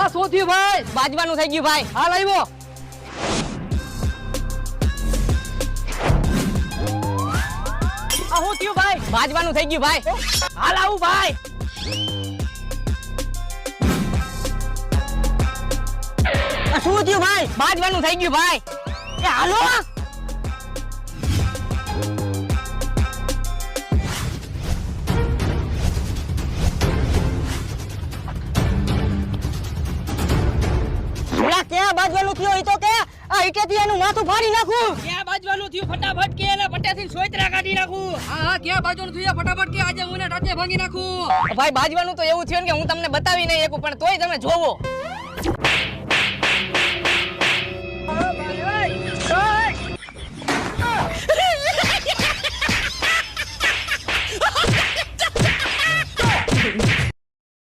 આ શું થયું ભાઈ? બાજવાનું થઈ ગયું ભાઈ. હાલ આવ્યો. આ શું થયું ભાઈ? બાજવાનું થઈ ગયું ભાઈ. હાલ આવું ભાઈ. આ શું થયું ભાઈ? બાજવાનું થઈ ગયું ભાઈ. એ હાલો. ઓલા ક્યાં બાજવાનું થયું? ઈ તો કે આ ઈટેથી એનું માથું ફાડી નાખું. ક્યાં બાજવાનું થયું? ફટાફટ કે એને પટ્યાથી સોયત્રા કાઢી નાખું. હા ક્યાં બાજવાનું થયું? ફટાફટ કે આજે હું એને ટાટે ભાંગી નાખું. ભાઈ બાજવાનું તો એવું થયું ને કે હું તમને બતાવી નહીં શકું, પણ તોય તમે જોવો.